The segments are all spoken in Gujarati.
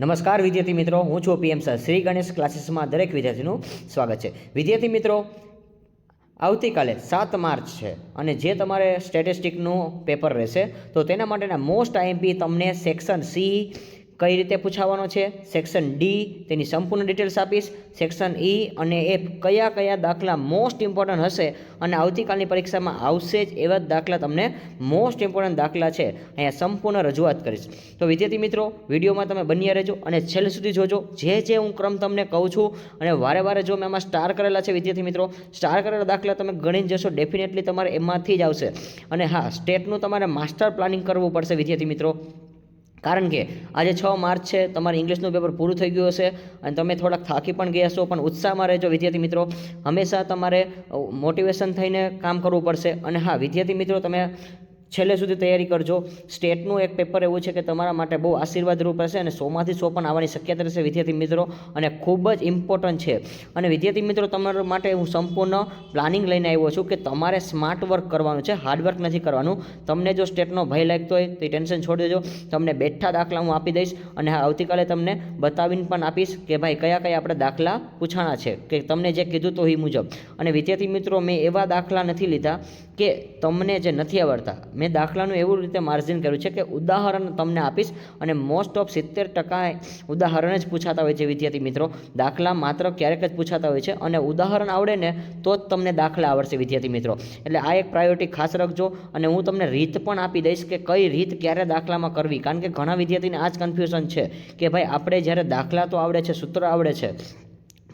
નમસ્કાર વિદ્યાર્થી મિત્રો, હું છું પીએમ સર. શ્રી ગણેશ ક્લાસીસમાં દરેક વિદ્યાર્થીનું સ્વાગત છે. વિદ્યાર્થી મિત્રો, આવતીકાલે 7 માર્ચ છે અને જે તમારે સ્ટેટિસ્ટિકનું પેપર રહેશે તો તેના માટેના મોસ્ટ આઈએમપી તમને સેક્શન સી કઈ રીતે પૂછાવાનો છે, સેક્શન ડી તેની સંપૂર્ણ ડિટેલ્સ આપીશ, સેક્શન ઈ અને એફ કયા કયા દાખલા મોસ્ટ ઇમ્પોર્ટન્ટ હશે અને આવતીકાલની પરીક્ષામાં આવશે જ એવા જ દાખલા તમને મોસ્ટ ઇમ્પોર્ટન્ટ દાખલા છે અહીંયા સંપૂર્ણ રજૂઆત કરીશ. તો વિદ્યાર્થી મિત્રો, વિડીયોમાં તમે બન્યા રહેજો અને છેલ્લે સુધી જોજો. જે હું ક્રમ તમને કહું છું અને વારે વારે જો મેં એમાં સ્ટાર કરેલા છે વિદ્યાર્થી મિત્રો, સ્ટાર કરેલા દાખલા તમે ગણી જશો, ડેફિનેટલી તમારે એમાંથી જ આવશે. અને હા, સ્ટેટનું તમારે માસ્ટર પ્લાનિંગ કરવું પડશે વિદ્યાર્થી મિત્રો, કારણ કે આજે 6 માર્ચ છે, તમારે ઇંગ્લિશનું પેપર પૂરું થઈ ગયું હશે અને તમે થોડાક થાકી પણ ગયા છો, પણ ઉત્સાહમાં રહેજો વિદ્યાર્થી મિત્રો. હંમેશા તમારે મોટિવેશન થઈને કામ કરવું પડશે. અને હા વિદ્યાર્થી મિત્રો, તમે છેલ્લે સુધી તૈયારી કરજો. સ્ટેટનું એક પેપર એવું છે કે તમારા માટે બહુ આશીર્વાદરૂપ રહેશે અને 100માંથી 100 પણ આવવાની શક્યતા રહેશે વિદ્યાર્થી મિત્રો, અને ખૂબ જ ઇમ્પોર્ટન્ટ છે. અને વિદ્યાર્થી મિત્રો, તમારા માટે હું સંપૂર્ણ પ્લાનિંગ લઈને આવ્યો છું કે તમારે સ્માર્ટ વર્ક કરવાનું છે, હાર્ડવર્ક નથી કરવાનું. તમને જો સ્ટેટનો ભય લાગતો હોય તો એ ટેન્શન છોડી દેજો. તમને બેઠા દાખલા હું આપી દઈશ અને હા, આવતીકાલે તમને બતાવીને પણ આપીશ કે ભાઈ કયા કયા આપણે દાખલા પૂછાણા છે, કે તમને જે કીધું તો એ મુજબ. અને વિદ્યાર્થી મિત્રો, મેં એવા દાખલા નથી લીધા કે તમને જે નથી આવડતા. મેં દાખલાનું એવું રીતે માર્જિન કર્યું છે કે ઉદાહરણ તમને આપીશ અને મોસ્ટ ઓફ 70% ઉદાહરણ જ પૂછાતા હોય છે વિદ્યાર્થી મિત્રો. દાખલા માત્ર ક્યારેક જ પૂછાતા હોય છે અને ઉદાહરણ આવડે ને તો જ તમને દાખલા આવડશે વિદ્યાર્થી મિત્રો. એટલે આ એક પ્રાયોરિટી ખાસ રાખજો. અને હું તમને રીત પણ આપી દઈશ કે કઈ રીત ક્યારે દાખલામાં કરવી, કારણ કે ઘણા વિદ્યાર્થીને આ જ કન્ફ્યુઝન છે કે ભાઈ આપણે જ્યારે દાખલા તો આવડે છે, સૂત્ર આવડે છે,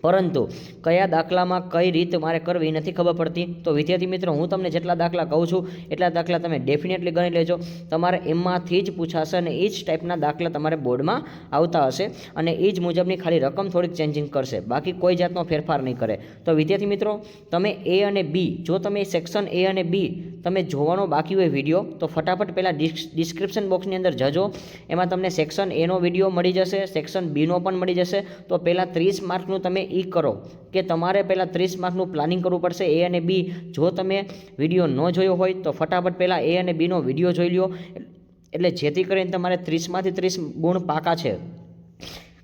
પરંતુ કયા દાખલામાં કઈ રીત મારે કરવી નથી ખબર પડતી. તો વિદ્યાર્થી મિત્રો, હું તમને જેટલા દાખલા કહું છું એટલા દાખલા તમે ડેફિનેટલી ગણી લેજો. તમારે એમાંથી જ પૂછાશે અને એ જ ટાઈપના દાખલા તમારે બોર્ડમાં આવતા હશે અને એ જ મુજબની ખાલી રકમ થોડીક ચેન્જિંગ કરશે, બાકી કોઈ જાતનો ફેરફાર નહીં કરે. તો વિદ્યાર્થી મિત્રો, તમે એ અને બી, જો તમે સેક્શન એ અને બી તમે જોવાનો બાકી હોય વિડીયો, તો ફટાફટ પહેલાં ડિસ્ક્રિપ્શન બોક્સની અંદર જજો. એમાં તમને સેક્શન એનો વિડીયો મળી જશે, સેક્શન બીનો પણ મળી જશે. તો પહેલાં 30 માર્કનું તમે કરો કે તમારે પહેલાં 30 માર્કનું પ્લાનિંગ કરવું પડશે એ અને બી. જો તમે વિડીયો ન જોયો હોય તો ફટાફટ પહેલાં એ અને બીનો વિડીયો જોઈ લો, એટલે જેથી કરીને તમારે 30માંથી 30 ગુણ પાકા છે.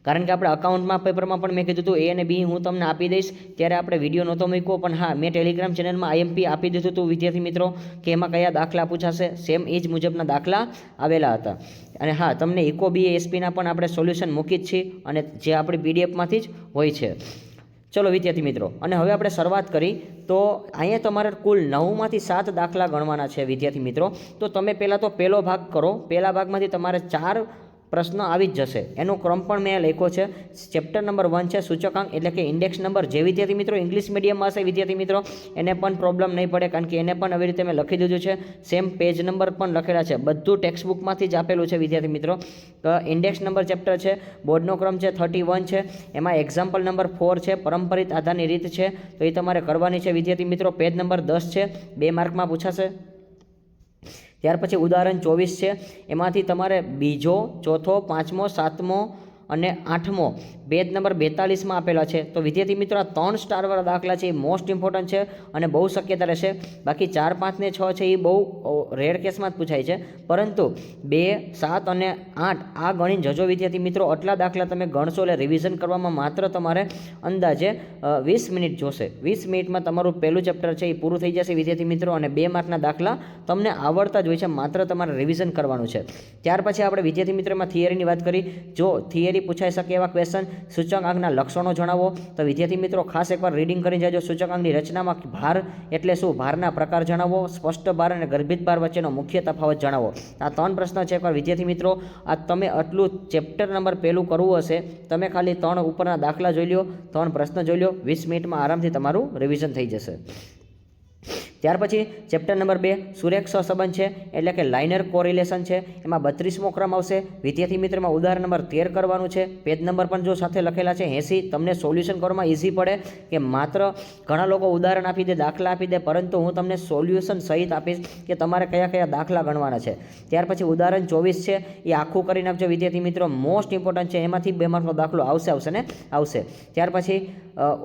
કારણ કે આપણે અકાઉન્ટમાં પેપરમાં પણ મેં કીધું હતું એ અને બી હું તમને આપી દઈશ, ત્યારે આપણે વિડીયો નહોતો મૂક્યો, પણ હા મેં ટેલિગ્રામ ચેનલમાં આઈએમપી આપી દીધું હતું વિદ્યાર્થી મિત્રો કે એમાં કયા દાખલા પૂછાશે, સેમ એ જ મુજબના દાખલા આવેલા હતા. અને હા, તમને ઇકો બી એસપીના પણ આપણે સોલ્યુશન મૂકી જ છીએ અને જે આપણી પીડીએફમાંથી જ હોય છે. ચલો વિદ્યાર્થી મિત્રો, અને હવે આપણે શરૂઆત કરી. તો અહીંયા તમારે કુલ 9માંથી 7 દાખલા ગણવાના છે વિદ્યાર્થી મિત્રો. તો તમે પહેલાં તો પહેલો ભાગ કરો. પહેલા ભાગમાંથી તમારે 4 પ્રશ્નો આવી જ જશે. એનો ક્રમ પણ મેં લખ્યો છે. ચેપ્ટર નંબર 1 છે સૂચકાંક, એટલે કે ઇન્ડેક્સ નંબર. જે વિદ્યાર્થી મિત્રો ઇંગ્લિશ મીડિયમમાં હશે વિદ્યાર્થી મિત્રો, એને પણ પ્રોબ્લેમ નહીં પડે, કારણ કે એને પણ આવી રીતે મેં લખી દીધું છે. સેમ પેજ નંબર પણ લખેલા છે, બધું ટેક્સ્ટ બુકમાંથી જ આપેલું છે વિદ્યાર્થી મિત્રો. ઇન્ડેક્સ નંબર ચેપ્ટર છે, બોર્ડનો ક્રમ છે 31 છે, એમાં એક્ઝામ્પલ નંબર 4 છે, પરંપરિત આધારની રીત છે, તો એ તમારે કરવાની છે વિદ્યાર્થી મિત્રો. પેજ નંબર 10 છે, 2 માર્કમાં પૂછાશે. ત્યાર પછી ઉદાહરણ 24 છે, એમાંથી તમારે બીજો, ચોથો, 5મો, 7મો અને 8મો પેજ નંબર 42માં આપેલા છે. તો વિદ્યાર્થી મિત્રો, આ 3 સ્ટારવાળા દાખલા છે એ મોસ્ટ ઇમ્પોર્ટન્ટ છે અને બહુ શક્યતા રહેશે. બાકી 4, 5 ને 6 છે એ બહુ રેર કેસમાં જ પૂછાય છે, પરંતુ 2, 7 અને 8 આ ગણીને જજો વિદ્યાર્થી મિત્રો. આટલા દાખલા તમે ગણશો એટલે રિવિઝન કરવામાં માત્ર તમારે અંદાજે 20 મિનિટ જોશે. 20 મિનિટમાં તમારું પહેલું ચેપ્ટર છે એ પૂરું થઈ જશે વિદ્યાર્થી મિત્રો, અને 2 માર્કના દાખલા તમને આવડતા જ હોય છે, માત્ર તમારે રિવિઝન કરવાનું છે. ત્યાર પછી આપણે વિદ્યાર્થી મિત્રોમાં થિયરીની વાત કરી. જો થિયરી પૂછાઈ શકે એવા ક્વેશ્ચન, સૂચકાંકના લક્ષણો જણાવો. તો વિદ્યાર્થી મિત્રો, ખાસ એકવાર રીડિંગ કરી જાજો. સૂચકાંકની રચનામાં ભાર એટલે શું, ભારના પ્રકાર જણાવો, સ્પષ્ટ ભાર અને ગર્ભિત ભાર વચ્ચેનો મુખ્ય તફાવત જણાવો. આ 3 પ્રશ્ન છે. એકવાર વિદ્યાર્થી મિત્રો, આ તમે આટલું ચેપ્ટર નંબર પહેલું કરવું હશે, તમે ખાલી 3 ઉપરના દાખલા જોઈ લો, 3 પ્રશ્ન જોઈ લો, 20 મિનિટમાં આરામથી તમારું રિવિઝન થઈ જશે. ત્યાર પછી ચેપ્ટર નંબર 2 સુરેખ સહસંબંધ છે, એટલે કે લાઇનર કોરિલેશન છે. એમાં 32મો ક્રમ આવશે વિદ્યાર્થી મિત્રમાં. ઉદાહરણ નંબર 13 કરવાનું છે. પેજ નંબર પણ જો સાથે લખેલા છે 80. તમને સોલ્યુશન કરવામાં ઇઝી પડે કે માત્ર ઘણા લોકો ઉદાહરણ આપી દે, દાખલા આપી દે, પરંતુ હું તમને સોલ્યુશન સહિત આપીશ કે તમારે કયા કયા દાખલા ગણવાના છે. ત્યાર પછી ઉદાહરણ 24 છે, એ આખું કરી નાખજો વિદ્યાર્થી મિત્રો, મોસ્ટ ઇમ્પોર્ટન્ટ છે. એમાંથી 2 માર્કનો દાખલો આવશે ને આવશે. ત્યાર પછી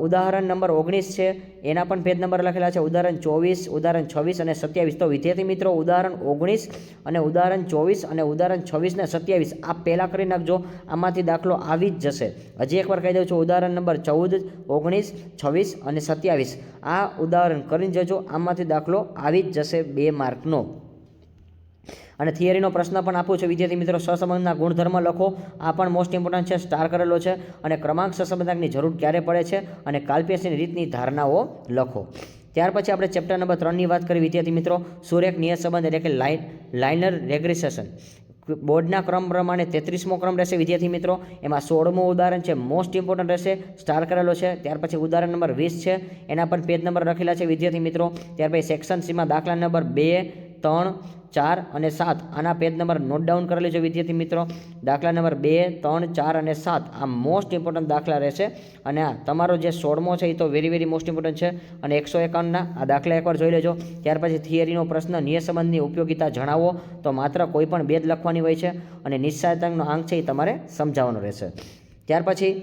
ઉદાહરણ નંબર 19 છે એના પણ પેજ નંબર લખેલા છે, ઉદાહરણ 24, ઉદાહરણ 26 અને 27. તો વિદ્યાર્થી મિત્રો ઉદાહરણ 19 અને ઉદાહરણ 24 અને ઉદાહરણ 26 ને 27 આ પહેલાં કરી નાખજો, આમાંથી દાખલો આવી જ જશે. હજી એકવાર કહી દઉં છું, ઉદાહરણ નંબર 14, 19, 26 અને 27 આ ઉદાહરણ કરીને જજો, આમાંથી દાખલો આવી જ જશે 2 માર્કનો. અને થિયરીનો પ્રશ્ન પણ આપું છું વિદ્યાર્થી મિત્રો, સહસંબંધના ગુણધર્મ લખો, આ પણ મોસ્ટ ઇમ્પોર્ટન્ટ છે, સ્ટાર કરેલો છે. અને ક્રમાંક સહસંબંધકની જરૂર ક્યારે પડે છે અને કાલ્પનિક રીતની ધારણાઓ લખો. ત્યાર પછી આપણે ચેપ્ટર નંબર 3ની વાત કરી વિદ્યાર્થી મિત્રો, સુરેખ નિયત સંબંધ એટલે કે લાઇનર રેગ્રેસેશન. બોર્ડના ક્રમ પ્રમાણે 33મો ક્રમ રહેશે વિદ્યાર્થી મિત્રો, એમાં 16મું ઉદાહરણ છે, મોસ્ટ ઇમ્પોર્ટન્ટ રહેશે, સ્ટાર કરેલો છે. ત્યાર પછી ઉદાહરણ નંબર 20 છે, એના પણ પેજ નંબર લખેલા છે વિદ્યાર્થી મિત્રો. ત્યાર પછી સેક્શન સીમાં દાખલા નંબર 2, 3, 4 અને 7 આના પેજ નંબર નોટ ડાઉન કરેલી છે વિદ્યાર્થી મિત્રો. દાખલા નંબર 2, 3, 4 અને 7 આ મોસ્ટ ઇમ્પોર્ટન્ટ દાખલા રહેશે. અને આ તમારો જે 16મો છે એ તો વેરી મોસ્ટ ઇમ્પોર્ટન્ટ છે. અને 151ના આ દાખલા એકવાર જોઈ લેજો. ત્યાર પછી થિયરીનો પ્રશ્ન, નિયત સંબંધની ઉપયોગિતા જણાવો, તો માત્ર કોઈ પણ 2 જ લખવાની હોય છે. અને નિશ્ચયાંકનો આંક છે એ તમારે સમજાવવાનો રહેશે. ત્યાર પછી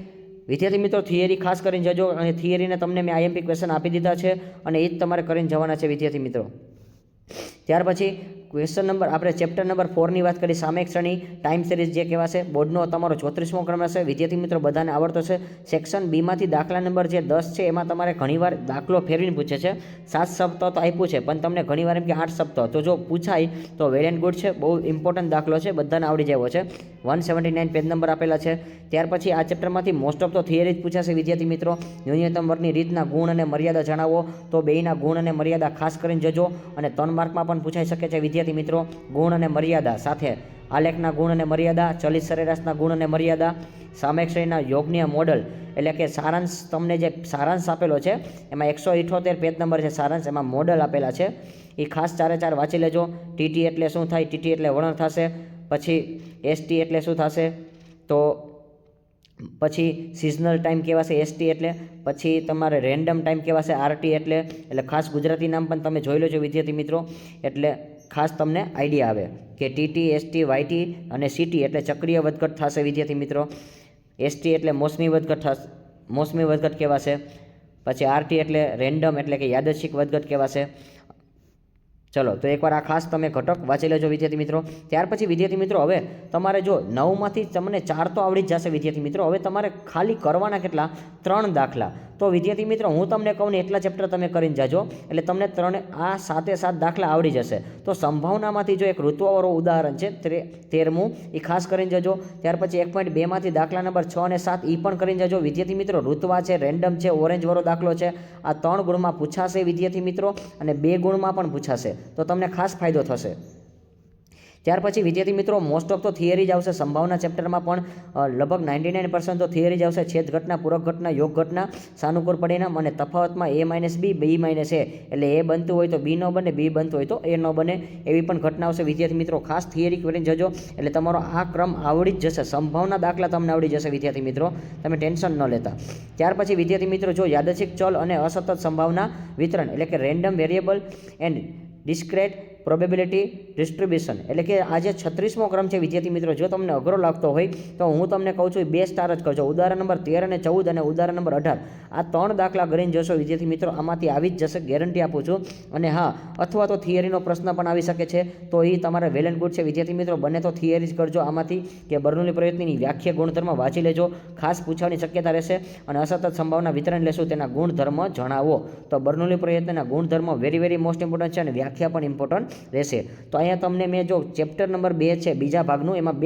વિદ્યાર્થી મિત્રો થિયરી ખાસ કરીને જજો, અને થિયરીને તમને મેં IMP ક્વેશ્ચન આપી દીધા છે અને એ જ તમારે કરીને જવાના છે વિદ્યાર્થી મિત્રો. ત્યાર પછી ક્વેશ્ચન નંબર આપણે ચેપ્ટર નંબર 4ની વાત કરી, સામયિક શ્રેણી ટાઈમ સિરીઝ જે કહેવાશે. બોર્ડનો તમારો 34મો ક્રમ રહેશે વિદ્યાર્થી મિત્રો, બધાને આવડતો છે. સેક્શન બીમાંથી દાખલા નંબર જે 10 છે એમાં તમારે ઘણીવાર દાખલો ફેરવીને પૂછે છે. 7 સપ્તાહ તો આપ્યું છે પણ તમને ઘણીવાર એમ કે 8 સપ્તાહ, તો જો પૂછાય તો વેલ એન્ડ ગુડ છે, બહુ ઇમ્પોર્ટન્ટ દાખલો છે, બધાને આવડી જાય છે. 179 પેજ નંબર આપેલા છે. ત્યાર પછી આ ચેપ્ટરમાંથી મોસ્ટ ઓફ તો થિયરી જ પૂછાશે વિદ્યાર્થી મિત્રો. ન્યૂનતમ વર્ગની રીતના ગુણ અને મર્યાદા જણાવો, તો બેયના ગુણ અને મર્યાદા ખાસ કરીને જજો. અને 3 માર્કમાં પણ પૂછાઈ શકે છે વિદ્યાર્થી મિત્રો, ગુણ અને મર્યાદા સાથે આલેખના ગુણ અને મર્યાદા, ચલિત સરેરાશના ગુણ અને મર્યાદા, સામયિક શ્રેણીના યોગનીય મોડલ એટલે કે સારાંશ, તમને જે સારાંશ આપેલો છે એમાં 178 પેજ નંબર છે સારાંશ, એમાં મોડલ આપેલા છે, એ ખાસ 4 વાંચી લેજો. ટીટી એટલે શું થાય, ટીટી એટલે વલણ થશે. પછી એસટી એટલે શું થશે, તો પછી સિઝનલ ટાઈમ કહેવાશે એસટી એટલે. પછી તમારે રેન્ડમ ટાઈમ કહેવાશે આરટી એટલે ખાસ ગુજરાતી નામ પણ તમે જોઈ લેજો વિદ્યાર્થી મિત્રો, એટલે ખાસ તમને આઈડિયા આવે કે ટીટી, એસટી, વાયટી અને સીટી એટલે ચક્રીય વધઘટ થશે વિદ્યાર્થી મિત્રો. એસટી એટલે મોસમી વધઘટ કહેવાશે. પછી આરટી એટલે રેન્ડમ એટલે કે યાદચ્છિક વધઘટ કહેવાશે. ચલો તો એકવાર આ ખાસ તમે ઘટક વાંચી લેજો વિદ્યાર્થી મિત્રો. ત્યાર પછી વિદ્યાર્થી મિત્રો હવે તમારે જો 9માંથી તમને 4 તો આવડી જ જશે વિદ્યાર્થી મિત્રો, હવે તમારે ખાલી કરવાના કેટલા, 3 દાખલા. તો વિદ્યાર્થી મિત્રો હું તમને કહું ને એટલા ચેપ્ટર તમે કરીને જાજો, એટલે તમને 7 દાખલા આવડી જશે. તો સંભાવનામાંથી જો એક ઋતુવાળું ઉદાહરણ છે 13મું, એ ખાસ કરીને જજો. ત્યાર પછી 1.2માંથી દાખલા નંબર 6 અને 7 એ પણ કરીને જજો વિદ્યાર્થી મિત્રો. ઋતુવા છે, રેન્ડમ છે, ઓરેન્જવાળો દાખલો છે, આ 3 ગુણમાં પૂછાશે વિદ્યાર્થી મિત્રો, અને 2 ગુણમાં પણ પૂછાશે, તો તમને ખાસ ફાયદો થશે. ત્યાર પછી વિદ્યાર્થી મિત્રો મોસ્ટ ઓફ તો થિયરી જ આવશે. સંભાવના ચેપ્ટરમાં પણ લગભગ 99% તો થિયરી જ આવશે. છેદ ઘટના, પૂરક ઘટના, યોગ ઘટના, સાનુકૂળ પરિણામ અને તફાવતમાં A - B, B - A એટલે A બનતું હોય તો B ન બને, B બનતું હોય તો A ન બને, એવી પણ ઘટના આવશે વિદ્યાર્થી મિત્રો. ખાસ થિયરી કરીને જજો એટલે તમારો આ ક્રમ આવડી જ જશે. સંભાવના દાખલા તમને આવડી જશે વિદ્યાર્થી મિત્રો, તમે ટેન્શન ન લેતા. ત્યાર પછી વિદ્યાર્થી મિત્રો જો યાદચ્છિક ચલ અને અસતત સંભાવના વિતરણ એટલે કે random variable and discrete probability distribution એટલે કે આ જે 36મો ક્રમ છે વિદ્યાર્થી મિત્રો, જો તમને અઘરો લાગતો હોય તો હું તમને કહું છું 2 સ્ટાર જ કરજો. ઉદાહરણ નંબર 13 અને 14 અને ઉદાહરણ નંબર 18 આ 3 દાખલા કરીને જશો વિદ્યાર્થી મિત્રો, આમાંથી આવી જ જશે, ગેરંટી આપું છું. અને હા, અથવા તો થિયરીનો પ્રશ્ન પણ આવી શકે છે, તો એ તમારે વેલ એન્ડ ગુડ છે વિદ્યાર્થી મિત્રો. બને તો થિયરી જ કરજો આમાંથી, કે બર્નૌલી પ્રયત્નની વ્યાખ્યા ગુણધર્મ વાંચી લેજો, ખાસ પૂછવાની શક્યતા રહેશે. અને અસતત સંભાવના વિતરણ લેશું, તેના ગુણધર્મ જણાવો. તો બર્નૌલી પ્રયત્નના ગુણધર્મ વેરી મોસ્ટ ઇમ્પોર્ટન્ટ છે અને વ્યાખ્યા પણ ઇમ્પોર્ટન્ટ રહેશે. તો અહીંયા તમને મેં જો ચેપ્ટર નંબર 2 છે બીજા ભાગનું, એમાં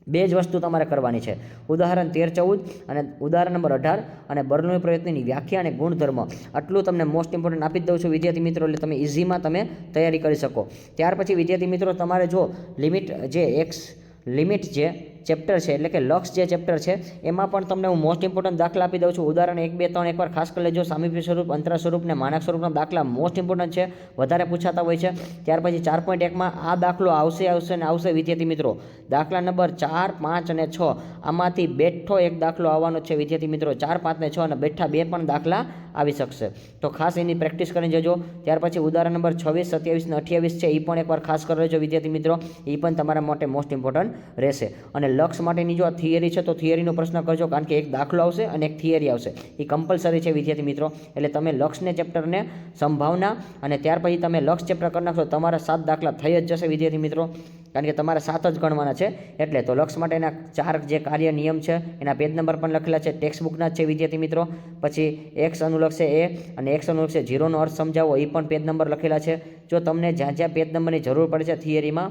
બે જ વસ્તુ તમારે કરવાની છે. ઉદાહરણ 13, 14 અને ઉદાહરણ નંબર 18 અને બર્નૌલી પ્રયત્નની વ્યાખ્યા અને ગુણધર્મ, આટલું તમને મોસ્ટ ઇમ્પોર્ટન્ટ આપી જ દઉં છું વિદ્યાર્થી મિત્રો, એટલે તમે ઇઝીમાં તમે તૈયારી કરી શકો. ત્યાર પછી વિદ્યાર્થી મિત્રો તમારે જો લિમિટ જે ચેપ્ટર છે એટલે કે લક્ષ જે ચેપ્ટર છે એમાં પણ તમને હું મોસ્ટ ઇમ્પોર્ટન્ટ દાખલા આપી દઉં છું. ઉદાહરણ 1, 2, 3 એકવાર ખાસ કરી લેજો. સામીપ્ય સ્વરૂપ, અંતરા સ્વરૂપ ને માનક સ્વરૂપના દાખલા મોસ્ટ ઇમ્પોર્ટન્ટ છે, વધારે પૂછાતા હોય છે. ત્યાર પછી 4.1માં આ દાખલો આવશે વિદ્યાર્થી મિત્રો. દાખલા નંબર 4, 5 અને 6 આમાંથી બેઠો એક દાખલો આવવાનો છે વિદ્યાર્થી મિત્રો. 4, 5 ને 6 અને બેઠા 2 પણ દાખલા આવી શકશે. તો ખાસ એની પ્રેક્ટિસ કરીને જજો. ત્યાર પછી ઉદાહરણ નંબર 26, 27 અને 28 છે, એ પણ એકવાર ખાસ કરી લેજો વિદ્યાર્થી મિત્રો. એ પણ તમારા માટે મોસ્ટ ઇમ્પોર્ટન્ટ રહેશે. અને લક્ષ માટેની જો આ થિયરી છે તો થિયરીનો પ્રશ્ન કરજો, કારણ કે એક દાખલો આવશે અને એક થિયરી આવશે. એ કમ્પલસરી છે વિદ્યાર્થી મિત્રો. એટલે તમે લક્ષને ચેપ્ટરને સંભાવના અને ત્યાર પછી તમે લક્ષ ચેપ્ટર કરી નાખશો, તમારા 7 દાખલા થઈ જ જશે વિદ્યાર્થી મિત્રો, કારણ કે તમારે 7 જ ગણવાના છે. એટલે તો લક્ષ માટેના 4 જે કાર્ય નિયમ છે એના પેજ નંબર પણ લખેલા છે, ટેક્સ્ટ બુકના જ છે વિદ્યાર્થી મિત્રો. પછી એક્સ અનુલક્ષે એ અને એક્સ અનુલક્ષે ઝીરોનો અર્થ સમજાવો, એ પણ પેજ નંબર લખેલા છે. જો તમને જ્યાં જ્યાં પેજ નંબરની જરૂર પડે છે થિયરીમાં,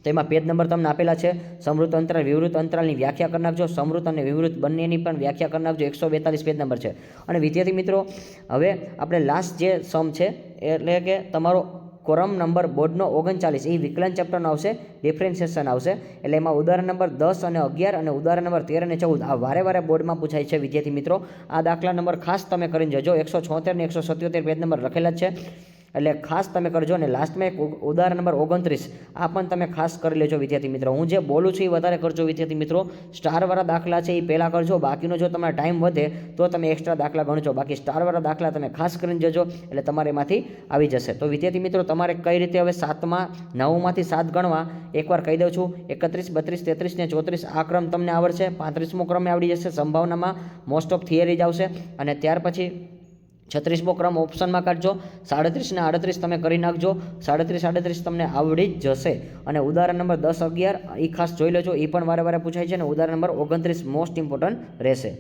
તો એમાં પેજ નંબર તમને આપેલા છે. સમૃદ્ધ અંતરાલ, વિવૃત અંતરાલની વ્યાખ્યા કરી નાખજો. સમૃદ્ધ અને વિવૃત બંનેની પણ વ્યાખ્યા કરી નાખજો. 142 પેજ નંબર છે. અને વિદ્યાર્થી મિત્રો, હવે આપણે લાસ્ટ જે સમ છે એટલે કે તમારો કોરમ નંબર બોર્ડનો 39, એ વિકલન ચેપ્ટરનો આવશે, ડિફરન્શિએશન આવશે. એટલે એમાં ઉદાહરણ નંબર 10 અને 11 અને ઉદાહરણ નંબર 13 અને 14 આ વારે વારે બોર્ડમાં પૂછાય છે વિદ્યાર્થી મિત્રો. આ દાખલા નંબર ખાસ તમે કરીને જજો. 176 અને 177 પેજ નંબર લખેલા જ છે, એટલે ખાસ તમે કરજો. અને લાસ્ટમાં એક ઉદાહરણ નંબર 29, આ પણ તમે ખાસ કરી લેજો વિદ્યાર્થી મિત્રો. હું જે બોલું છું એ વધારે કરજો વિદ્યાર્થી મિત્રો. સ્ટારવાળા દાખલા છે એ પહેલાં કરજો, બાકીનો જો તમારો ટાઈમ વધે તો તમે એક્સ્ટ્રા દાખલા ગણજો. બાકી સ્ટારવાળા દાખલા તમે ખાસ કરીને જજો, એટલે તમારે એમાંથી આવી જશે. તો વિદ્યાર્થી મિત્રો, તમારે કઈ રીતે હવે 7માં 9માંથી 7 ગણવા એકવાર કહી દઉં છું. 31, 32, 33 ને 34 આ ક્રમ તમને આવડશે. 35મો ક્રમે આવડી જશે. સંભાવનામાં મોસ્ટ ઓફ થિયરી જ આવશે. અને ત્યાર પછી 36મો ક્રમ ઓપ્શનમાં કાઢજો. 37 ને 38 તમે કરી નાખજો. 37 તમને આવડી જ જશે. અને ઉદાહરણ નંબર 10, 11 એ ખાસ જોઈ લેજો, એ પણ વારે વારે પૂછાય છે. અને ઉદાહરણ નંબર 29 મોસ્ટ ઇમ્પોર્ટન્ટ રહેશે.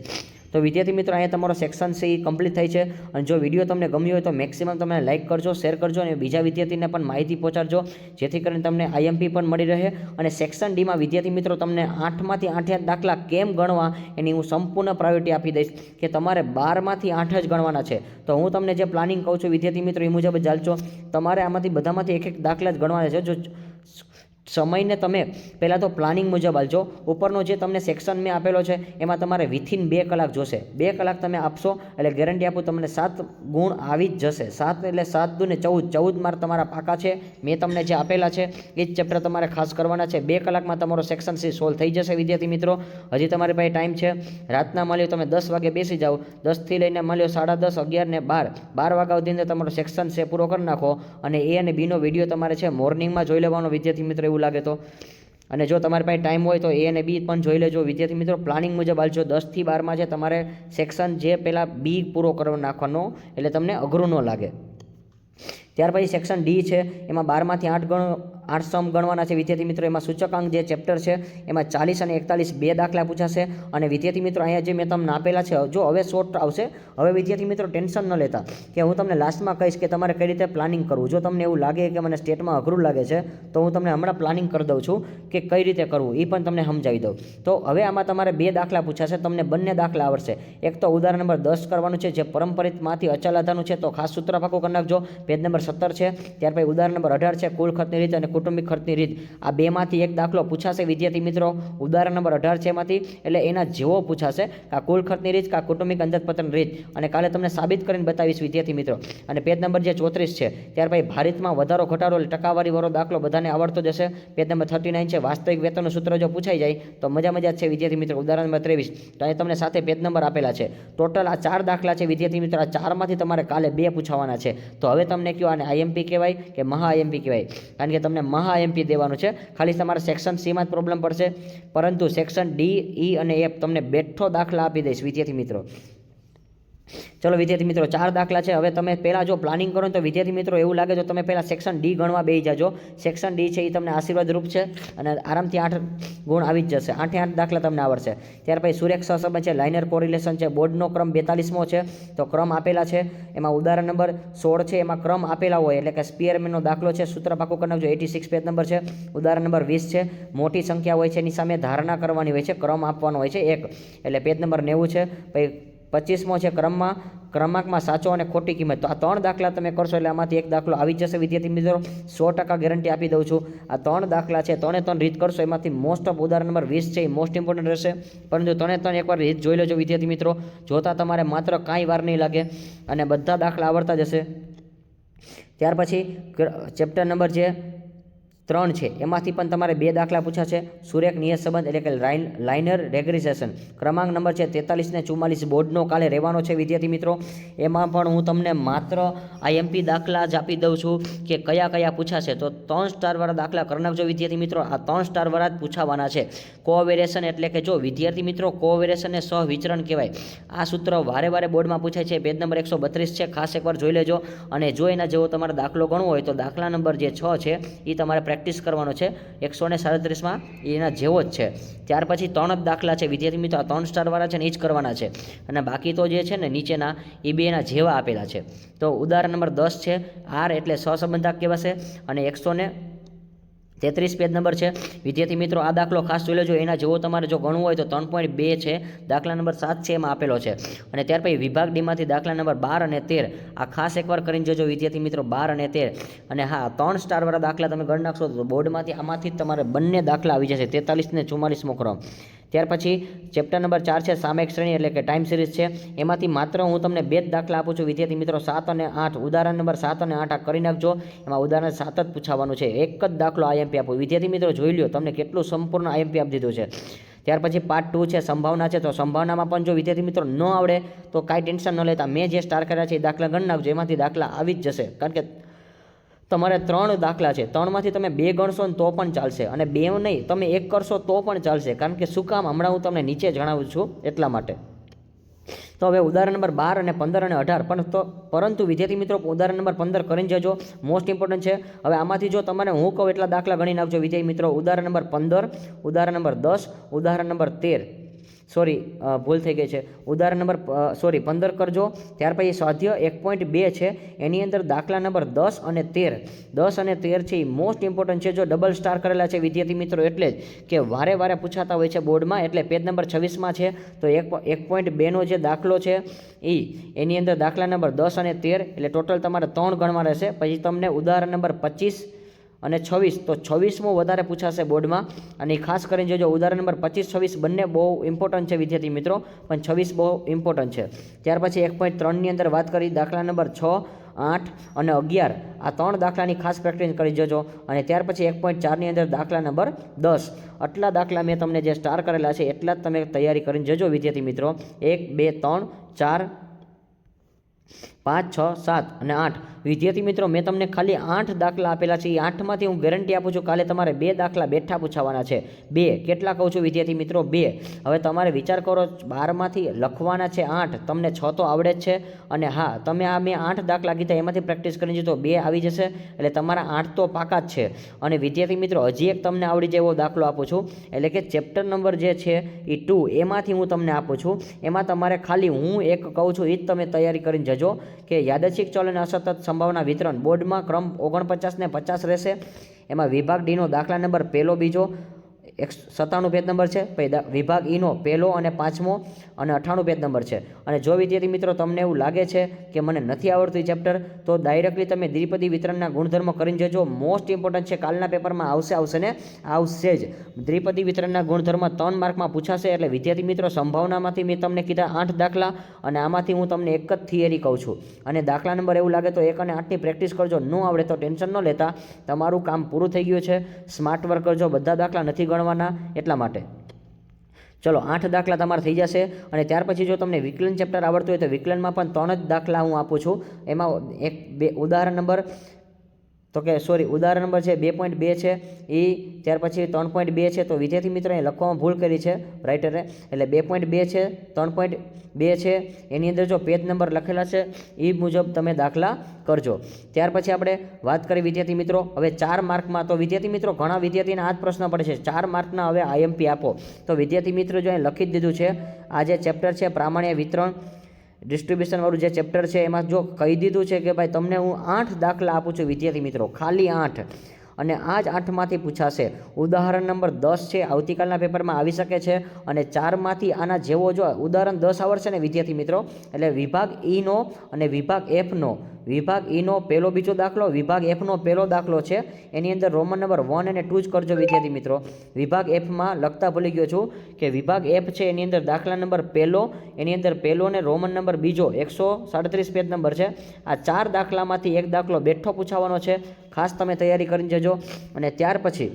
તો વિદ્યાર્થી મિત્રો, અહીંયા તમારો સેક્શન છે એ કમ્પ્લીટ થાય છે. અને જો વિડીયો તમને ગમ્યો હોય તો મેક્સિમમ તમે લાઇક કરજો, શેર કરજો અને બીજા વિદ્યાર્થીને પણ માહિતી પહોંચાડજો, જેથી કરીને તમને IMP પણ મળી રહે. અને સેક્શન ડીમાં વિદ્યાર્થી મિત્રો તમને 8માંથી 8 દાખલા કેમ ગણવા એની હું સંપૂર્ણ પ્રાયોરિટી આપી દઈશ, કે તમારે 12માંથી 8 જ ગણવાના છે. તો હું તમને જે પ્લાનિંગ કહું છું વિદ્યાર્થી મિત્રો, એ મુજબ જ ચાલજો. તમારે આમાંથી બધામાંથી એક દાખલા જ ગણવાના છે. જો સમયને તમે પહેલાં તો પ્લાનિંગ મુજબ હાલજો. ઉપરનો જે તમને સેક્શન મેં આપેલો છે એમાં તમારે વિથિન 2 કલાક જોશે. 2 કલાક તમે આપશો એટલે ગેરંટી આપું તમને 7 ગુણ આવી જ જશે. 7 એટલે 7 દૂને 14 માર્ક તમારા પાકા છે. મેં તમને જે આપેલા છે એ જ ચેપ્ટર તમારે ખાસ કરવાના છે. 2 કલાકમાં તમારો સેક્શન સી સોલ્વ થઈ જશે વિદ્યાર્થી મિત્રો. હજી તમારી પાસે ટાઈમ છે. રાતના મળ્યો તમે 10 વાગે બેસી જાઓ, 10થી લઈને મળ્યો 10:30, 11 ને 12 વાગ્યા સુધીને તમારો સેક્શન છે પૂરો કરી નાખો. અને એ અને બીનો વિડીયો તમારે છે મોર્નિંગમાં જોઈ લેવાનો વિદ્યાર્થી મિત્રો, એવું લાગે તો. અને જો તમારી પાસે ટાઈમ હોય તો એ અને બી પણ જોઈ લેજો વિદ્યાર્થી મિત્રો. પ્લાનિંગ મુજબ હાલજો. 10થી 12માં છે તમારે સેક્શન જે પહેલાં બી પૂરો કરવા નાખવાનો, એટલે તમને અઘરું ન લાગે. ત્યાર પછી સેક્શન ડી છે, એમાં 12માંથી 8 સમ ગણવાના છે વિદ્યાર્થી મિત્રો. એમાં સૂચકાંક જે ચેપ્ટર છે એમાં 40 અને 41 2 દાખલા પૂછાશે. અને વિદ્યાર્થી મિત્રો, અહીંયા જે મેં તમને આપેલા છે, જો હવે શોર્ટ આવશે. હવે વિદ્યાર્થી મિત્રો ટેન્શન ન લેતા, કે હું તમને લાસ્ટમાં કહીશ કે તમારે કઈ રીતે પ્લાનિંગ કરવું. જો તમને એવું લાગે કે મને સ્ટેટમાં અઘરું લાગે છે તો હું તમને હમણાં પ્લાનિંગ કરી દઉં છું કે કઈ રીતે કરવું, એ પણ તમને સમજાવી દઉં. તો હવે આમાં તમારે 2 દાખલા પૂછાશે. તમને બંને દાખલા આવડશે. એક તો ઉદાહરણ નંબર 10 કરવાનું છે, જે પરંપરિતમાંથી અચલ આધારનું છે, તો ખાસ સૂત્ર પાકું કરી નાખજો. પેજ નંબર 17 છે. ત્યાર પછી ઉદાહરણ નંબર 18 છે, કુલ ખર્ચની રીત અને કુટુંબિક ખર્ચની રીત. આ બેમાંથી એક દાખલો પૂછાશે વિદ્યાર્થી મિત્રો. ઉદાહરણ નંબર 18 છે એમાંથી, એટલે એના જેવો પૂછાશે, કા કુલ ખર્ચની રીત, કા કુટુંબિક અંદાજપત્રની રીત. અને કાલે તમને સાબિત કરીને બતાવીશ વિદ્યાર્થી મિત્રો. અને પેજ નંબર જે 34 છે, ત્યાર પછી ભારિતમાં વધારો ઘટાડો એટલે ટકાવારી વાળો દાખલો બધાને આવડતો જશે. પેજ નંબર 39 છે, વાસ્તવિક વેતનનું સૂત્ર જો પૂછાઈ જાય તો મજા જ છે વિદ્યાર્થી મિત્રો. ઉદાહરણ નંબર 23, તો અહીં તમને સાથે પેજ નંબર આપેલા છે. ટોટલ આ 4 દાખલા છે વિદ્યાર્થી મિત્રો. આ 4માંથી તમારે કાલે 2 પૂછાવાના છે. તો હવે તમને કહો, આને IMP કહેવાય કે મહા IMP કહેવાય? કારણ કે તમને મહા IMP દેવાનું છે. ખાલી તમારે સેક્શન સીમાં જ પ્રોબ્લેમ પડશે, પરંતુ સેક્શન ડી, ઈ અને એફ તમને બેઠો દાખલા આપી દઈશ વિદ્યાર્થી મિત્રો. ચલો વિદ્યાર્થી મિત્રો, 4 દાખલા છે. હવે તમે પહેલાં જો પ્લાનિંગ કરો તો વિદ્યાર્થી મિત્રો એવું લાગે તો તમે પહેલાં સેક્શન ડી ગણવા બેસી જાજો. સેક્શન ડી છે એ તમને આશીર્વાદરૂપ છે અને આરામથી 8 ગુણ આવી જ જશે. 8 દાખલા તમને આવડશે. ત્યાર પછી સુરેખ સહસંબંધ છે, લાઇનર કોરિલેશન છે, બોર્ડનો ક્રમ 42મો છે, તો ક્રમ આપેલા છે. એમાં ઉદાહરણ નંબર 16 છે, એમાં ક્રમ આપેલા હોય એટલે કે સ્પીયરમેનનો દાખલો છે, સૂત્ર પાકું કરી નાખજો. 86 પેજ નંબર છે. ઉદાહરણ નંબર 20 છે, મોટી સંખ્યા હોય છે એની સામે ધારણા કરવાની હોય છે, ક્રમ આપવાનો હોય છે 1, એટલે પેજ નંબર 90 છે. પછી 25મો છે, ક્રમાંકમાં સાચો અને ખોટી કિંમત. તો આ 3 દાખલા તમે કરશો એટલે આમાંથી એક દાખલો આવી જશે વિદ્યાર્થી મિત્રો. 100% ગેરંટી આપી દઉં છું. આ 3 દાખલા છે, 3 રીત કરશો એમાંથી મોસ્ટ ઓફ ઉદાહરણ નંબર 20 છે એ મોસ્ટ ઇમ્પોર્ટન્ટ રહેશે. પરંતુ 3 એકવાર રીત જોઈ લેજો વિદ્યાર્થી મિત્રો. જોતા તમારે માત્ર કાંઈ વાર નહીં લાગે અને બધા દાખલા આવડતા જશે. ત્યાર પછી ચેપ્ટર નંબર જે 3 છે એમાંથી પણ તમારે 2 દાખલા પૂછાશે. સુરેખ નિયત સંબંધ એટલે કે લાઇનર રેગ્રેસેશન ક્રમાંક નંબર છે 43 ને 44 બોર્ડનો કાલે રહેવાનો છે વિદ્યાર્થી મિત્રો. એમાં પણ હું તમને માત્ર આઈએમપી દાખલા જ આપી દઉં છું કે કયા કયા પૂછાશે. તો 3 સ્ટારવાળા દાખલા કરી નાખજો વિદ્યાર્થી મિત્રો. આ 3 સ્ટારવાળા જ પૂછાવાના છે. કોવેરિએશન એટલે કે જો વિદ્યાર્થી મિત્રો કોવેરિએશનને સહવિચરણ કહેવાય. આ સૂત્ર વારે વારે બોર્ડમાં પૂછાય છે. પેજ નંબર 132 છે, ખાસ એકવાર જોઈ લેજો. અને જો એના જેવો તમારે દાખલો ગણવો હોય તો દાખલા નંબર જે 6 છે એ તમારે પ્રેક્ટિસ કરવાનો છે 137માં, એના જેવો જ છે. ત્યાર પછી 3 જ દાખલા છે વિદ્યાર્થી મિત્રો. આ 3 સ્ટારવાળા છે ને એ જ કરવાના છે. અને બાકી તો જે છે ને નીચેના એ બે એના જેવા આપેલા છે. તો ઉદાહરણ નંબર 10 છે, આર એટલે સહસંબંધક કહેવાશે. અને 133 પેજ નંબર છે વિદ્યાર્થી મિત્રો. આ દાખલો ખાસ જોઈ લેજો. એના જેવો તમારે જો ગણવું હોય તો 3.2 છે, દાખલા નંબર 7 છે એમાં આપેલો છે. અને ત્યાર પછી વિભાગ ડીમાંથી દાખલા નંબર 12 અને 13 આ ખાસ એકવાર કરીને જોજો વિદ્યાર્થી મિત્રો, 12 અને 13. અને હા 3 સ્ટારવાળા દાખલા તમે ગણી નાખશો તો બોર્ડમાંથી આમાંથી જ તમારે બંને દાખલા આવી જશે, 43 ને 44મો ક્રમ. ત્યાર પછી ચેપ્ટર નંબર 4 છે સામયિક શ્રેણી એટલે કે ટાઈમ સિરીઝ છે. એમાંથી માત્ર હું તમને 2 જ દાખલા આપું છું વિદ્યાર્થી મિત્રો, 7 અને 8. ઉદાહરણ નંબર 7 અને 8 આ કરી નાખજો. એમાં ઉદાહરણ 7 જ પૂછાવાનું છે. એક જ દાખલો આઈએમપી આપો વિદ્યાર્થી મિત્રો. જોઈ લ્યો તમને કેટલું સંપૂર્ણ આઈએમપી આપી દીધું છે. ત્યાર પછી પાર્ટ 2 છે સંભાવના છે. તો સંભાવનામાં પણ જો વિદ્યાર્થી મિત્રો ન આવડે તો કાંઈ ટેન્શન ન લેતા, મેં જે સ્ટાર કર્યા છે એ દાખલા ગણી નાખજો. એમાંથી દાખલા આવી જ જશે. કારણ કે તમારે 3 દાખલા છે, 3માંથી તમે 2 ગણશો ને તો પણ ચાલશે, અને 2 નહીં તમે 1 કરશો તો પણ ચાલશે. કારણ કે શું કામ, હમણાં હું તમને નીચે જણાવું છું એટલા માટે. તો હવે ઉદાહરણ નંબર 12 અને 15 અને 18 પરંતુ વિદ્યાર્થી મિત્રો ઉદાહરણ નંબર 15 કરીને જજો, મોસ્ટ ઇમ્પોર્ટન્ટ છે. હવે આમાંથી જો તમારે હું કહું એટલા દાખલા ગણી નાખજો વિદ્યાર્થી મિત્રો. ઉદાહરણ નંબર 15, ઉદાહરણ નંબર 10, ઉદાહરણ નંબર 13, ભૂલ થઈ ગઈ છે. ઉદાહરણ નંબર 15 કરજો. ત્યાર પછી સ્વાધ્યાય 1.2 છે, એની અંદર દાખલા નંબર 10 અને 13 છે એ મોસ્ટ ઇમ્પોર્ટન્ટ છે. જો ડબલ સ્ટાર કરેલા છે વિદ્યાર્થી મિત્રો એટલે જ કે વારે વારે પૂછાતા હોય છે બોર્ડમાં. એટલે પેજ નંબર 26માં છે તો 1.2નો જે દાખલો છે એની અંદર દાખલા નંબર 10 અને 13 એટલે ટોટલ તમારે 3 ગણવા રહેશે. પછી તમને ઉદાહરણ નંબર 25 અને 26 તો 26મો વધારે પૂછાશે બોર્ડમાં. અને ખાસ કરીને જોજો ઉદાહરણ નંબર 25, 26 બંને બહુ ઇમ્પોર્ટન્ટ છે વિદ્યાર્થી મિત્રો, પણ 26 બહુ ઇમ્પોર્ટન્ટ છે. ત્યાર પછી 1.3ની અંદર વાત કરી દાખલા નંબર 6, 8 અને 11 આ 3 દાખલાની ખાસ પ્રેક્ટિસ કરી જજો. અને ત્યાર પછી 1.4ની અંદર દાખલા નંબર 10. આટલા દાખલા મેં તમને જે સ્ટાર કરેલા છે એટલા જ તમે તૈયારી કરીને જજો વિદ્યાર્થી મિત્રો. 1, 2, 3, 4, 5, 6, 7 અને 8 વિદ્યાર્થી મિત્રો મેં તમને ખાલી 8 દાખલા આપેલા છે. એ 8માંથી હું ગેરંટી આપું છું કાલે તમારે 2 દાખલા બેઠા પૂછાવાના છે. 2 કેટલા કહું છું વિદ્યાર્થી મિત્રો? 2. હવે તમારે વિચાર કરો 12માંથી લખવાના છે 8, તમને 6 તો આવડે જ છે. અને હા તમે આ મેં 8 દાખલા કીધા એમાંથી પ્રેક્ટિસ કરી જજો, 2 આવી જશે એટલે તમારા 8 તો પાકા જ છે. અને વિદ્યાર્થી મિત્રો હજી એક તમને આવડી જાય એવો દાખલો આપું છું, એટલે કે ચેપ્ટર નંબર જે છે એ 2 એમાંથી હું તમને આપું છું. એમાં તમારે ખાલી હું એક કહું છું એ જ તમે તૈયારી કરીને જજો કે યાદચ્છિક ચલ અને અસતત સંભાવના વિતરણ. બોર્ડમાં ક્રમ 49 ને 50 રહેશે. એમાં વિભાગ ડીનો દાખલા નંબર 1, 2, 97 પેજ નંબર છે. પછી વિભાગ ઈનો 1 અને 5મો અને 98 પેજ નંબર છે. અને જો વિદ્યાર્થી મિત્રો તમને એવું લાગે છે કે મને નથી આવડતું એ ચેપ્ટર તો ડાયરેક્ટલી તમે દ્વિપદી વિતરણના ગુણધર્મ કરીને જજો. મોસ્ટ ઇમ્પોર્ટન્ટ છે, કાલના પેપરમાં આવશે ને આવશે જ. દ્વિપદી વિતરણના ગુણધર્મ 3 માર્કમાં પૂછાશે. એટલે વિદ્યાર્થી મિત્રો સંભાવનામાંથી મેં તમને કીધા 8 દાખલા અને આમાંથી હું તમને એક જ થિયરી કહું છું. અને દાખલા નંબર એવું લાગે તો 1 અને 8ની પ્રેક્ટિસ કરજો. ન આવડે તો ટેન્શન ન લેતા, તમારું કામ પૂરું થઈ ગયું છે. સ્માર્ટ વર્ક કરજો, બધા દાખલા નથી ગણવાના એટલા માટે. ચલો 8 દાખલા તમારે થઈ જશે. અને ત્યાર પછી જો તમને વિકલન ચેપ્ટર આવડતું હોય તો વિકલનમાં પણ 3 જ દાખલા હું આપું છું. એમાં ઉદાહરણ નંબર છે 2.2 છે એ, ત્યાર પછી 3.2 છે. તો વિદ્યાર્થી મિત્રો અહીં લખવામાં ભૂલ કરી છે રાઇટરે, એટલે 2.2 છે, 3.2 છે. એની અંદર જો પેજ નંબર લખેલા છે એ મુજબ તમે દાખલા કરજો. ત્યાર પછી આપણે વાત કરી વિદ્યાર્થી મિત્રો હવે 4 માર્કમાં. તો વિદ્યાર્થી મિત્રો ઘણા વિદ્યાર્થીને આ જ પ્રશ્ન પડે છે 4 માર્કના હવે આઈએમપી આપો. તો વિદ્યાર્થી મિત્રો જો અહીં લખી જ દીધું છે આ જે ચેપ્ટર છે પ્રામાણ્ય વિતરણ ડિસ્ટ્રીબ્યુશનવાળું જે ચેપ્ટર છે એમાં જો કહી દીધું છે કે ભાઈ તમને હું 8 દાખલા આપું છું વિદ્યાર્થી મિત્રો, ખાલી 8. અને આ જ 8માંથી પૂછાશે. ઉદાહરણ નંબર 10 છે આવતીકાલના પેપરમાં આવી શકે છે. અને 4માંથી આના જેવો જો ઉદાહરણ 10 આવડશે ને વિદ્યાર્થી મિત્રો એટલે વિભાગ ઈનો અને વિભાગ એફનો વિભાગ ઈનો પહેલો બીજો દાખલો, વિભાગ એફનો પહેલો દાખલો છે એની અંદર રોમન નંબર 1 અને 2 જ કરજો વિદ્યાર્થી મિત્રો. વિભાગ એફમાં લખતા ભૂલી ગયો છું કે વિભાગ એફ છે એની અંદર દાખલા નંબર પહેલો, એની અંદર પહેલો ને રોમન નંબર બીજો 137 પેજ નંબર છે. આ 4 દાખલામાંથી એક દાખલો બેઠો પૂછાવાનો છે, ખાસ તમે તૈયારી કરીને જજો. અને ત્યાર પછી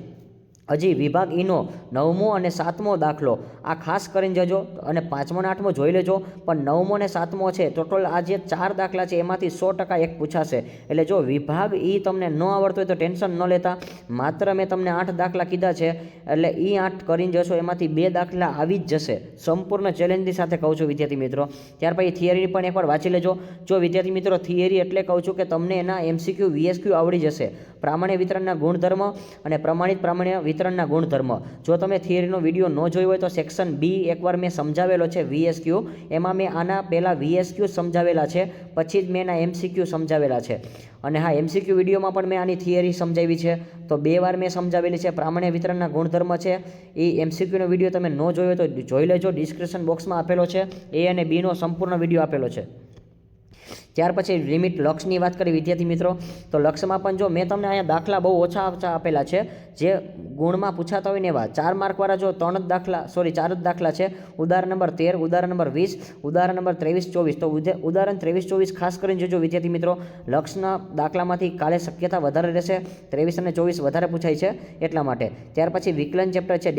હજી વિભાગ ઈનો 9મો અને 7મો દાખલો આ ખાસ કરીને જજો, અને 5મો અને 8મો જોઈ લેજો. પણ 9મો અને 7મો છે ટોટલ આ જે 4 દાખલા છે એમાંથી 100% એક પૂછાશે. એટલે જો વિભાગ ઈ તમને ન આવડતો હોય તો ટેન્શન ન લેતા, માત્ર મેં તમને 8 દાખલા કીધા છે એટલે ઈ 8 કરીને જશો એમાંથી 2 દાખલા આવી જ જશે. સંપૂર્ણ ચેલેન્જની સાથે કહું છું વિદ્યાર્થી મિત્રો. ત્યાર પછી થિયરી પણ એકવાર વાંચી લેજો. જો વિદ્યાર્થી મિત્રો થિયરી એટલે કહું છું કે તમને એના MCQ VSQ આવડી જશે. પ્રામાણ્ય વિતરણના ગુણધર્મ અને પ્રમાણિત પ્રામાણ્ય વિતરણના ગુણધર્મ. જો તમે થિયરીનો વિડીયો ન જોયો હોય તો સેક્શન બી એકવાર મેં સમજાવેલો છે VSQ, એમાં મેં આના પહેલાં VSQ સમજાવેલા છે, પછી જ મેં એના MCQ સમજાવેલા છે. અને હા, MCQ વિડીયોમાં પણ મેં આની થિયરી સમજાવી છે, તો 2 વાર મેં સમજાવેલી છે. પ્રામાણ્ય વિતરણના ગુણધર્મ છે એ MCQનો વિડીયો તમે ન જોયો તો જોઈ લેજો, ડિસ્ક્રિપ્શન બોક્સમાં આપેલો છે. A અને Bનો સંપૂર્ણ વિડીયો આપેલો છે. ત્યાર પછી લિમિટ લક્ષની વાત કરી વિદ્યાર્થી મિત્રો, તો લક્ષમાં પણ જો મેં તમને અહીંયા દાખલા બહુ ઓછા આપેલા છે જે ગુણમાં પૂછાતા હોય ને એવા. 4 માર્કવાળા જો 4 જ દાખલા છે. ઉદાહરણ નંબર 13, ઉદાહરણ નંબર 20, ઉદાહરણ નંબર 23-24. તો ઉદાહરણ 23-24 ખાસ કરીને જોજો વિદ્યાર્થી મિત્રો. લક્ષના દાખલામાંથી કાલે શક્યતા વધારે રહેશે, 23 અને 24 વધારે પૂછાય છે એટલા માટે. ત્યાર પછી વિકલન ચેપ્ટર છે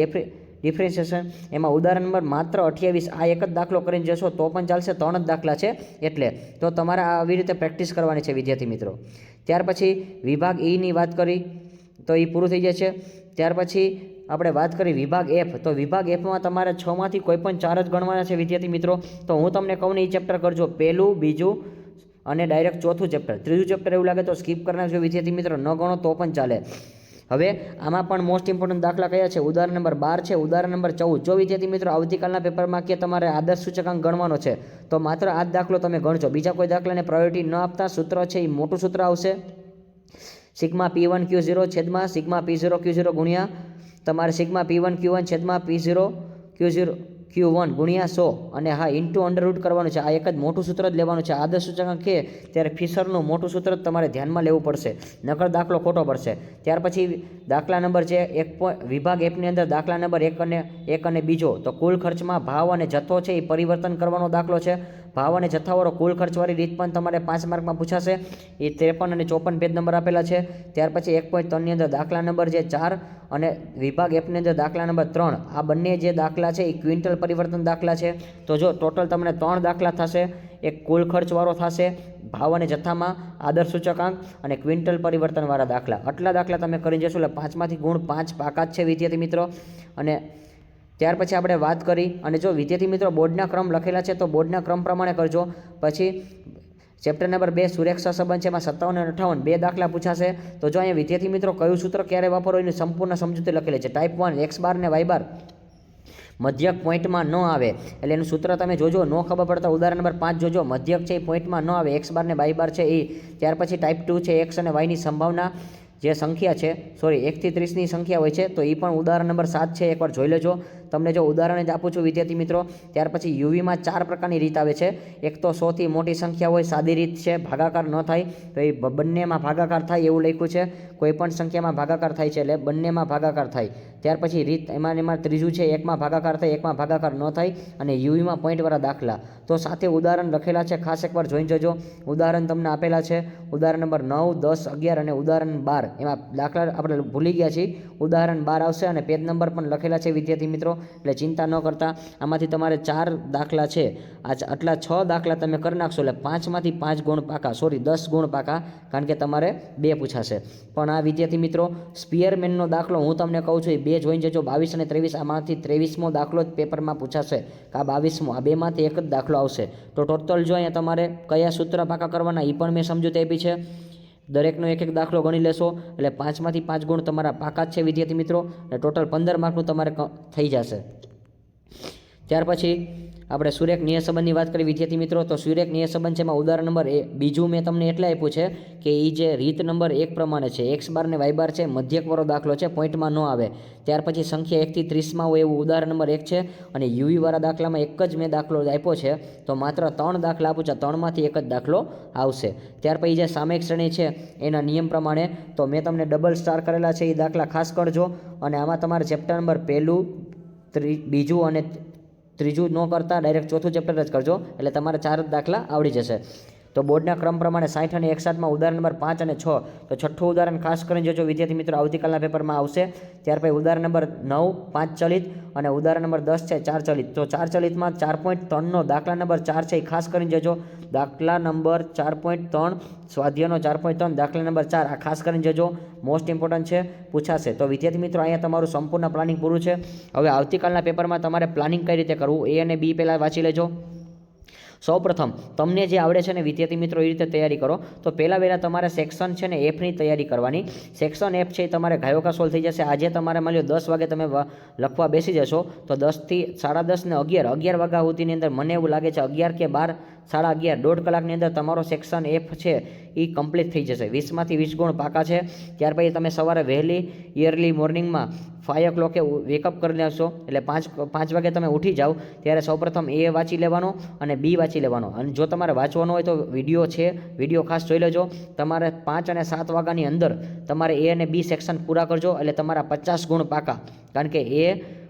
ડિફરન્શિએશન, એમાં ઉદાહરણ નંબર માત્ર 28. આ એક જ દાખલો કરીને જશો તો પણ ચાલશે, 3 જ દાખલા છે એટલે. તો તમારે આવી રીતે પ્રેક્ટિસ કરવાની છે વિદ્યાર્થી મિત્રો. ત્યાર પછી વિભાગ ઈની વાત કરી તો એ પૂરું થઈ જાય છે. ત્યાર પછી આપણે વાત કરી વિભાગ એફ, તો વિભાગ એફમાં તમારે 6માંથી કોઈ પણ 4 જ ગણવાના છે વિદ્યાર્થી મિત્રો. તો હું તમને કહું ને એ ચેપ્ટર કરજો, પહેલું, બીજું અને ડાયરેક્ટ ચોથું ચેપ્ટર. ત્રીજું ચેપ્ટર એવું લાગે તો સ્કીપ કરી નાખજો વિદ્યાર્થી મિત્રો, ન ગણો તો પણ ચાલે. હવે આમાં પણ મોસ્ટ ઇમ્પોર્ટન્ટ દાખલા કયા છે? ઉદાહરણ નંબર 12 છે, ઉદાહરણ નંબર 14. જો વિદ્યાર્થી મિત્રો આવતીકાલના પેપરમાં કે તમારે આદર્શ સૂચકાંક ગણવાનો છે તો માત્ર આ જ દાખલો તમે ગણજો, બીજા કોઈ દાખલાને પ્રાયોરિટી ન આપતા. સૂત્ર છે એ મોટું સૂત્ર આવશે, સિગ્મા P1Q0 છેદમાં સિગ્મા P0Q0 ગુણ્યા તમારે સિગ્મા P1Q1 છેદમાં P0Q1 ગુણ્યા 100, અને હા ઇન્ટુ અંડરરૂટ કરવાનું છે. આ એક જ મોટું સૂત્ર જ લેવાનું છે. આદર્શ સૂચકાંક છે ત્યારે ફિશરનું મોટું સૂત્ર જ તમારે ધ્યાનમાં લેવું પડશે, નકર દાખલો ખોટો પડશે. ત્યાર પછી દાખલા નંબર છે વિભાગ એફની અંદર દાખલા નંબર 1 અને બીજો. તો કુલ ખર્ચમાં ભાવ અને જથ્થો છે એ પરિવર્તન કરવાનો દાખલો છે. ભાવ અને જથ્થાવાળો કુલ ખર્ચવાળી રીત પણ તમારે 5 માર્કમાં પૂછાશે. એ 53 અને 54 પેજ નંબર આપેલા છે. ત્યાર પછી 1.3ની અંદર દાખલા નંબર જે 4 અને વિભાગ એફની અંદર દાખલા નંબર 3, આ બંને જે દાખલા છે એ ક્વિન્ટલ પરિવર્તન દાખલા છે. તો જો ટોટલ તમને 3 દાખલા થશે, એક કુલ ખર્ચવાળો થશે, ભાવ અને જથ્થામાં આદર્શ સૂચકાંક અને ક્વિન્ટલ પરિવર્તનવાળા દાખલા. આટલા દાખલા તમે કરી જશો એટલે 5માંથી ગુણ 5 પાકા જ છે વિદ્યાર્થી મિત્રો. અને ત્યાર પછી આપણે વાત કરી, અને જો વિદ્યાર્થી મિત્રો બોર્ડના ક્રમ લખેલા છે તો બોર્ડના ક્રમ પ્રમાણે કરજો. પછી ચેપ્ટર નંબર 2 સુરેખા સંબંધ છે, એમાં 57 અને 58 2 દાખલા પૂછાશે. તો જો અહીંયા વિદ્યાર્થી મિત્રો કયું સૂત્ર ક્યારે વાપરવું એની સંપૂર્ણ સમજૂતી લખેલી છે. ટાઈપ 1 x બાર ને y બાર મધ્યક પોઈન્ટમાં ન આવે એટલે એનું સૂત્ર તમે જોજો. ન ખબર પડતા ઉદાહરણ નંબર 5 જોજો, મધ્યક છે એ પોઈન્ટમાં ન આવે, x બાર ને y બાર છે એ. ત્યાર પછી ટાઈપ 2 છે x અને yની સંભાવના જે સંખ્યા છે 1 થી 30ની સંખ્યા હોય છે, તો એ પણ ઉદાહરણ નંબર 7 છે, એકવાર જોઈ લેજો. તમને જો ઉદાહરણ જ આપું છું વિદ્યાર્થી મિત્રો. ત્યાર પછી યુવીમાં 4 પ્રકારની રીત આવે છે. એક તો 100થી મોટી સંખ્યા હોય, સાદી રીત છે, ભાગાકાર ન થાય, તો એ બંનેમાં ભાગાકાર થાય એવું લખ્યું છે. કોઈ પણ સંખ્યામાં ભાગાકાર થાય છે એટલે બંનેમાં ભાગાકાર થાય. ત્યાર પછી રીત એમાં ત્રીજું છે, એકમાં ભાગાકાર થાય, એકમાં ભાગાકાર ન થાય, અને યુવીમાં પોઈન્ટવાળા દાખલા. તો સાથે ઉદાહરણ લખેલા છે, ખાસ એકવાર જોઈ જજો. ઉદાહરણ તમને આપેલા છે, ઉદાહરણ નંબર 9, 10, 11 અને ઉદાહરણ 12. એમાં દાખલા આપણે ભૂલી ગયા છીએ, ઉદાહરણ 12 આવશે અને પેજ નંબર પણ લખેલા છે વિદ્યાર્થી મિત્રો, એટલે ચિંતા ન કરતા. આમાંથી તમારે 4 દાખલા છે, આટલા 6 દાખલા તમે કરી નાખશો એટલે 5માંથી 5 ગુણ પાકા, 10 ગુણ પાકા, કારણ કે તમારે 2 પૂછાશે. પણ આ વિદ્યાર્થી મિત્રો સ્પિયરમેનનો દાખલો હું તમને કહું છું એ 2 જોઈને જજો, 22 અને 23. આમાંથી 23મો દાખલો જ પેપરમાં પૂછાશે, આ 22મો, આ 2માંથી એક જ દાખલો આવશે. તો ટોટલ જો અહીંયા તમારે કયા સૂત્ર પાકા કરવાના એ પણ મેં સમજૂતી આપી છે. દરેકનો એક દાખલો ગણી લેશો એટલે 5માંથી 5 ગુણ તમારા પાકા જ છે વિદ્યાર્થી મિત્રો, અને ટોટલ 15 માર્કનું તમારે થઈ જશે. ત્યાર પછી આપણે સુરેખ નિયત સંબંધની વાત કરી વિદ્યાર્થી મિત્રો, તો સુરેખ નિયત સંબંધ છે એમાં ઉદાહરણ નંબર બીજું મેં તમને એટલે આપ્યું છે કે એ જે રીત નંબર 1 પ્રમાણે છે, x બાર ને y બાર છે, મધ્યકવાળો દાખલો છે, પોઈન્ટમાં ન આવે. ત્યાર પછી સંખ્યા 1 થી 30માં હોય એવું ઉદાહરણ નંબર 1 છે. અને યુવી વાળા દાખલામાં એક જ મેં દાખલો આપ્યો છે, તો માત્ર 3 દાખલા આપું છું, 3માંથી એક જ દાખલો આવશે. ત્યાર પછી જે સામયિક શ્રેણી છે એના નિયમ પ્રમાણે તો મેં તમને ડબલ સ્ટાર કરેલા છે, એ દાખલા ખાસ કરજો. અને આમાં તમારે ચેપ્ટર નંબર 1, બીજું અને ત્રીજું ન કરતા ડાયરેક્ટ ચોથું ચેપ્ટર જ કરજો, એટલે તમારે 4 જ દાખલા આવડી જશે. તો બોર્ડના ક્રમ પ્રમાણે 60 અને 61માં ઉદાહરણ નંબર 5 અને 6, તો છઠ્ઠું ઉદાહરણ ખાસ કરીને જોજો વિદ્યાર્થી મિત્રો, આવતીકાલના પેપરમાં આવશે. ત્યાર પછી ઉદાહરણ નંબર 9 5 ચલિત અને ઉદાહરણ નંબર 10 છે 4 ચલિત. તો 4 ચલિતમાં 4.3નો દાખલા નંબર 4 છે એ ખાસ કરીને જજો. દાખલા નંબર 4.3 સ્વાધ્યાયનો 4.3 દાખલા નંબર 4 આ ખાસ કરીને જજો, મોસ્ટ ઇમ્પોર્ટન્ટ છે, પૂછાશે. તો વિદ્યાર્થી મિત્રો અહીંયા તમારું સંપૂર્ણ પ્લાનિંગ પૂરું છે. હવે આવતીકાલના પેપરમાં તમારે પ્લાનિંગ કઈ રીતે કરવું એ અને બી પહેલાં વાંચી લેજો. સૌપ્રથમ તમને જે આવડે છે ને વિદ્યાર્થી મિત્રો એ રીતે તૈયારી કરો. તો પહેલાં તમારે સેક્શન છે ને એફની તૈયારી કરવાની. સેક્શન એફ છે એ તમારે ગાયોકા સોલ્વ થઈ જશે. આજે તમારે માની લો 10 વાગે તમે લખવા બેસી જશો, તો 10 થી 10:30 ને 11 વાગ્યા સુધીની અંદર મને એવું લાગે છે 11 કે 12, 11:30 દોઢ કલાકની અંદર તમારો સેક્શન એફ છે એ કમ્પ્લીટ થઈ જશે. 20માંથી 20 ગુણ પાકા છે. ત્યાર પછી તમે સવારે વહેલી ઇયરલી મોર્નિંગમાં 5 o'clock વેકઅપ કરી લેશો, એટલે 5 વાગે તમે ઉઠી જાઓ ત્યારે સૌપ્રથમ એ વાંચી લેવાનો અને બી વાંચી લેવાનો. અને જો તમારે વાંચવાનો હોય તો વિડીયો છે, વિડીયો ખાસ જોઈ લેજો. તમારે 5 અને 7 વાગ્યાની અંદર તમારે એ અને બી સેક્શન પૂરા કરજો, એટલે તમારા 50 ગુણ પાકા, કારણ કે એ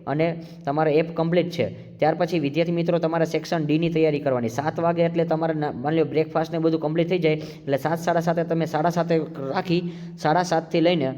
અને તમારે એફ કમ્પ્લીટ છે. ત્યાર પછી વિદ્યાર્થી મિત્રો તમારે સેક્શન ડીની તૈયારી કરવાની. 7 વાગે એટલે તમારે માની લો બ્રેકફાસ્ટ ને બધું કમ્પ્લીટ થઈ જાય, એટલે 7:30 તમે 7:30 રાખી 7:30થી લઈને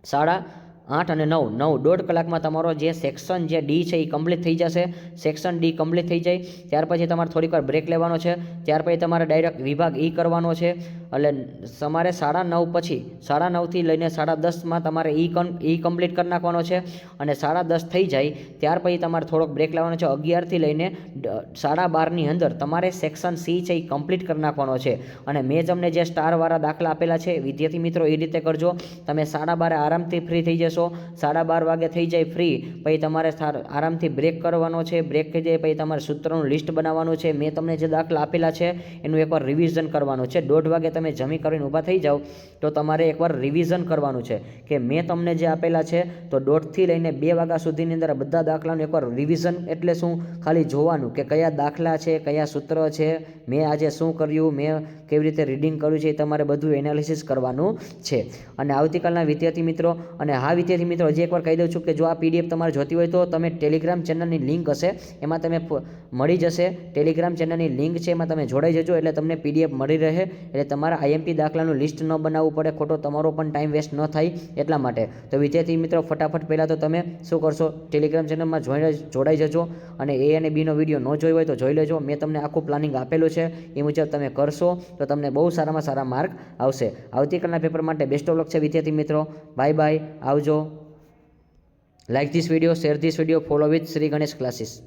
8:30 અને 9 દોઢ કલાકમાં તમારો જે સેક્શન જે ડી છે એ કમ્પ્લીટ થઈ જશે. સેક્શન ડી કમ્પ્લીટ થઈ જાય ત્યાર પછી તમારે થોડીક વાર બ્રેક લેવાનો છે. ત્યાર પછી તમારે ડાયરેક્ટ વિભાગ ઈ કરવાનો છે, એટલે તમારે 9:30 પછી 9:30થી લઈને 10:30માં તમારે ઈ કમ્પ્લીટ કરી નાખવાનો છે. અને 10:30 થઈ જાય ત્યાર પછી તમારે થોડોક બ્રેક લેવાનો છે. 11થી લઈને 12:30ની અંદર તમારે સેક્શન સી છે એ કમ્પ્લીટ કરી નાખવાનો છે. અને મેં તમને જે સ્ટારવાળા દાખલા આપેલા છે વિદ્યાર્થી મિત્રો એ રીતે કરજો. તમે 12:30 આરામથી ફ્રી થઈ જશો. 12:30 વાગે થઈ જાય ફ્રી, પછી તમારે આરામથી બ્રેક કરવાનો છે. બ્રેક થઈ જાય પછી તમારે સૂત્રનું લિસ્ટ બનાવવાનું છે. મેં તમને જે દાખલા આપેલા છે એનું એકવાર રિવિઝન કરવાનું છે. 1:30 વાગે તમે જમી કરીને ઊભા થઈ જાઓ તો તમારે એકવાર રિવિઝન કરવાનું છે કે મેં તમને જે આપેલા છે, તો 1:30થી લઈને 2 વાગ્યા સુધીની અંદર બધા દાખલાનું એકવાર રિવિઝન એટલે શું, ખાલી જોવાનું કે કયા દાખલા છે, કયા સૂત્ર છે, મેં આજે શું કર્યું, મેં કેવી રીતે રીડિંગ કર્યું છે, એ તમારે બધું એનાલિસિસ કરવાનું છે. અને આવતીકાલના વિદ્યાર્થી મિત્રો, અને હા વિદ્યાર્થી મિત્રો હજી એકવાર કહી દઉં છું કે જો આ પીડીએફ તમારે જોતી હોય તો તમે ટેલિગ્રામ ચેનલની લિંક હશે એમાં તમે મળી જશે. ટેલિગ્રામ ચેનલની લિંક છે એમાં તમે જોડાઈ જજો, એટલે તમને પીડીએફ મળી રહે. એટલે તમારા આઈએમપી દાખલાનું લિસ્ટ ન બનાવવું પડે, ખોટો તમારો પણ ટાઈમ વેસ્ટ ન થાય એટલા માટે. તો વિદ્યાર્થી મિત્રો ફટાફટ પહેલાં તો તમે શું કરશો, ટેલિગ્રામ ચેનલમાં જોડાઈ જજો. અને એ અને બીનો વિડીયો ન જોયો હોય તો જોઈ લેજો. મેં તમને આખું પ્લાનિંગ આપેલું છે, એ મુજબ તમે કરશો તો તમને બહુ સારામાં સારા માર્ક આવશે. આવતીકાલના પેપર માટે બેસ્ટ ઓફ લક છે વિદ્યાર્થી મિત્રો. બાય બાય, આવજો. Like this video, share this video, follow with Sri Ganesh Classes.